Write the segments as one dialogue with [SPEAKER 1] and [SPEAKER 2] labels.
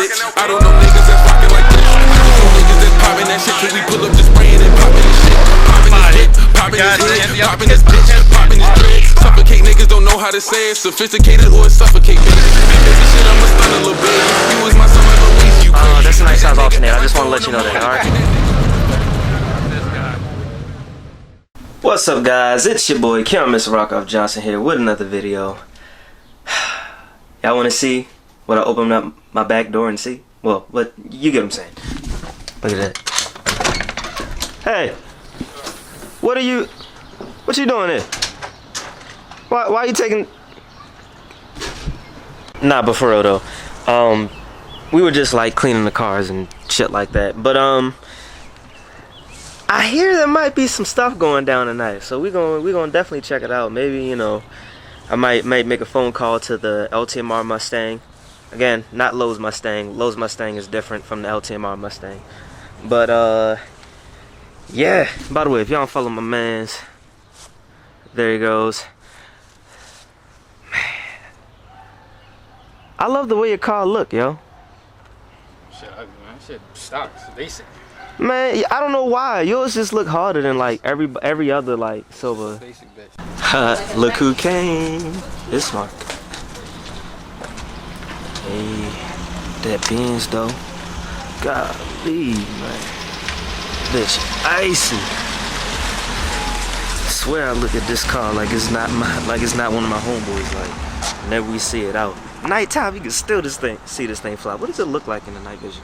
[SPEAKER 1] bitch. I don't know niggas that's rockin' like this. Some niggas that's poppin' that shit till we pull up just spraying and poppin' this shit. Poppin' this whip, poppin' this hood, poppin' this bitch, poppin' this dread. Suffocate niggas don't know how to say it. Sophisticated or suffocate bitch. Baby shit, I'ma stun a little bit. You was my summer Louise, you crazy.
[SPEAKER 2] That's a nice size alternate. I just want to let you know that, alright? What's up, guys? It's your boy, Mr. Rockoff Johnson here with another video. Y'all want to see what I open up my back door and see? Well, but you get what I'm saying. Look at that. Hey, what you doing here? Why are you taking? Nah, but for real though, we were just like cleaning the cars and shit like that. But I hear there might be some stuff going down tonight, so we're gonna definitely check it out. Maybe, you know, I might make a phone call to the LTMR Mustang. Again, not Lowe's Mustang. Lowe's Mustang is different from the LTMR Mustang. But yeah. By the way, if y'all don't follow my man's, there he goes. Man, I love the way your car look, yo.
[SPEAKER 3] Shit ugly, man. Shit stocks, basic.
[SPEAKER 2] Man, I don't know why. Yours just look harder than like every other like silver.
[SPEAKER 3] Basic bitch.
[SPEAKER 2] Look who came. It's Mark. Hey, that Benz though. Golly, man. Bitch, icy. I swear I look at this car like it's not one of my homeboys. Like whenever we see it out. Nighttime, you can still see this thing fly. What does it look like in the night vision?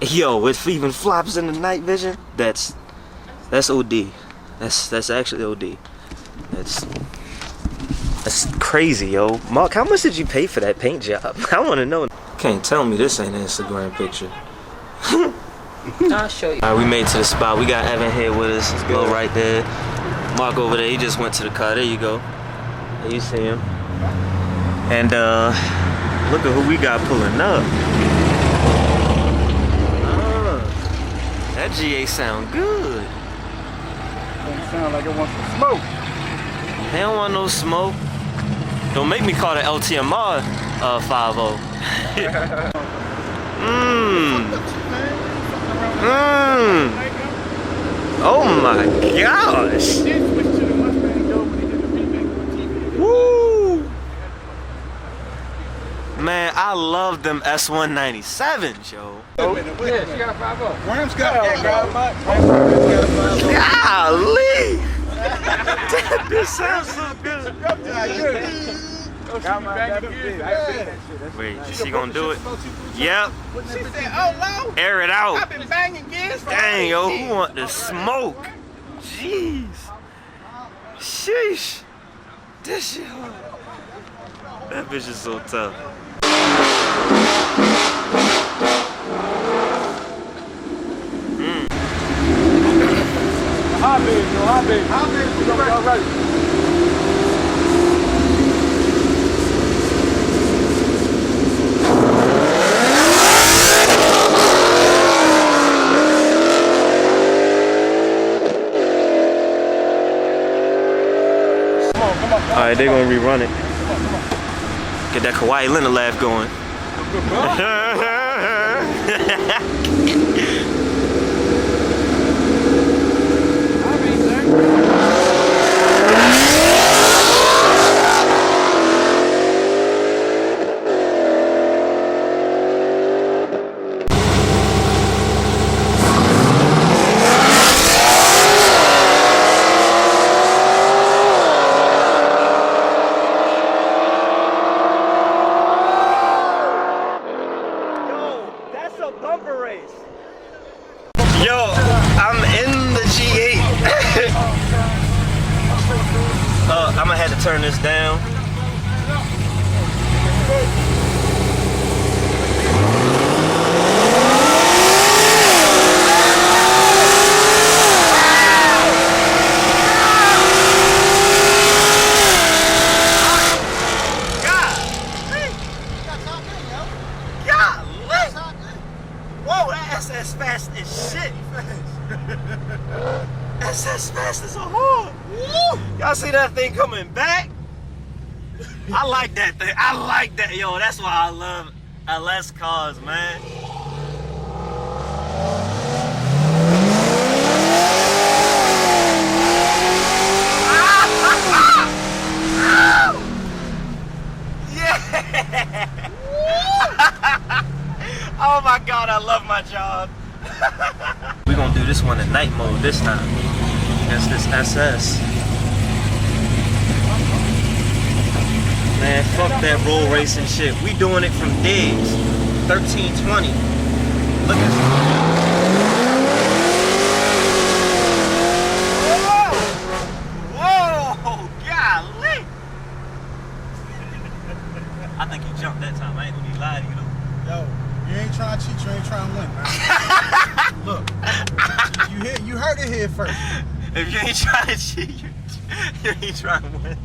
[SPEAKER 2] Yo, it even flops in the night vision. That's OD. That's actually OD. That's crazy, yo. Mark, how much did you pay for that paint job? I want to know. Can't tell me this ain't an Instagram picture.
[SPEAKER 3] I'll show you.
[SPEAKER 2] All right, we made it to the spot. We got Evan here with us. Let's go right there. Mark over there. He just went to the car. There you go. There you see him. And look at who we got pulling up. That GA sound good.
[SPEAKER 4] It sound like it wants some smoke.
[SPEAKER 2] They don't want no smoke. Don't make me call the LTMR 5-0. Oh my gosh. Woo. Man, I love them S197s, yo.
[SPEAKER 3] Yeah, she got a 5-0.
[SPEAKER 4] Rams got
[SPEAKER 2] Golly! Damn, this sounds so good. Wait, is she gonna do it? Yep.
[SPEAKER 4] She said, oh, Lord.
[SPEAKER 2] Air it out.
[SPEAKER 4] I've been banging gears for
[SPEAKER 2] Dang, yo, who want the smoke? Jeez. Sheesh. This shit. That bitch is so tough.
[SPEAKER 4] Hot big, yo, hot big. Hot big, we already.
[SPEAKER 2] Alright, they're gonna rerun it. Get that Kawhi Leonard laugh going. Yo, I'm in the G8. I'm gonna have to turn this down. That's fast as shit. That's as fast as a horn. Y'all see that thing coming back? I like that thing. I like that, yo. That's why LS cars, man. Yeah! Oh my God, I love my job. We're gonna do this one in night mode this time. That's this SS. Man, fuck that roll racing shit. We doing it from digs. 1320. Look at this. Whoa! Golly! I think you jumped that time. I ain't gonna be lying to you though.
[SPEAKER 4] Yo, you ain't trying to cheat, you ain't trying to win, man. Look, you heard it here first.
[SPEAKER 2] If you ain't trying to cheat, you ain't trying to win.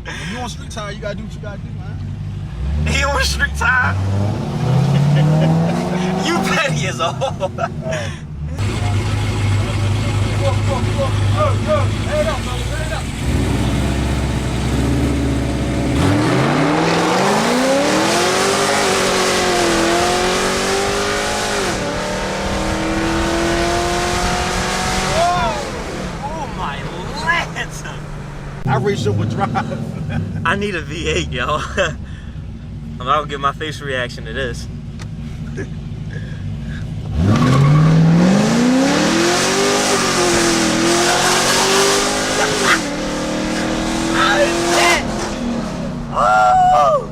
[SPEAKER 4] If you on street time, you gotta do what you gotta do, man.
[SPEAKER 2] He on street time? You petty as a whole.
[SPEAKER 4] Head up, brother, head up. I race up with drive.
[SPEAKER 2] I need a V8, yo. I'm about to get my face reaction to this. Oh!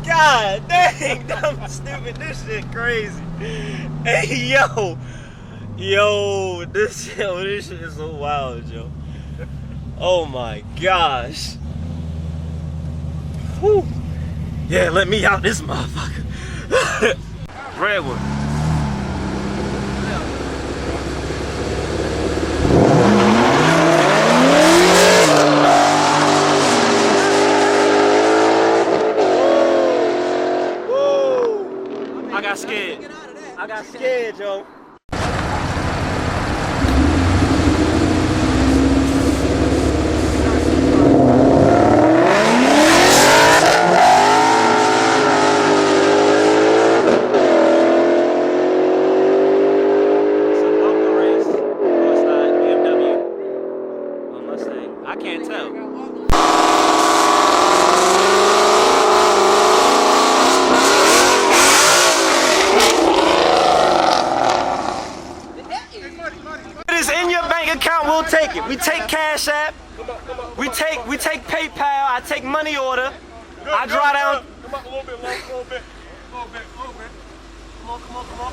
[SPEAKER 2] God dang, dumb stupid. This shit crazy. Hey, yo. Yo, this shit is so wild, yo. Oh my gosh. Whew. Yeah, let me out this motherfucker. Redwood. Woo. I got scared. I got scared, yo. I can't tell. It is in your bank account, we'll take it. We take Cash App. We take PayPal. I take money order. I draw down.
[SPEAKER 4] Come on, a little bit, a little bit. Come on. Come on.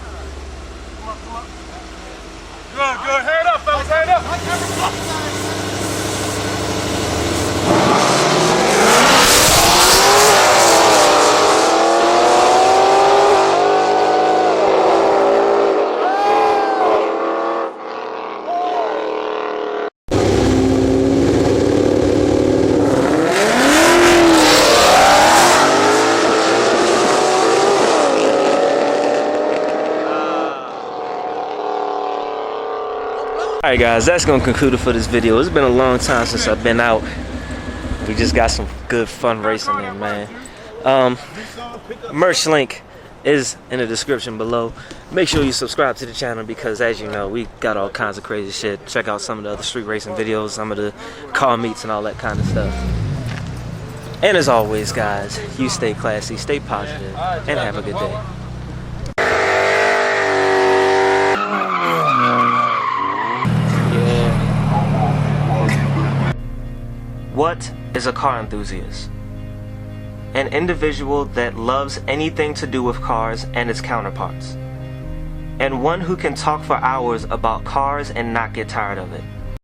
[SPEAKER 4] Good. Head up, fellas, head up.
[SPEAKER 2] Alright guys, that's gonna conclude it for this video. It's been a long time since I've been out. We just got some good fun racing in, man. Merch link is in the description below. Make sure you subscribe to the channel because, as you know, we got all kinds of crazy shit. Check out some of the other street racing videos, some of the car meets and all that kind of stuff. And as always guys, you stay classy, stay positive, and have a good day. What is a car enthusiast? An individual that loves anything to do with cars and its counterparts. And one who can talk for hours about cars and not get tired of it.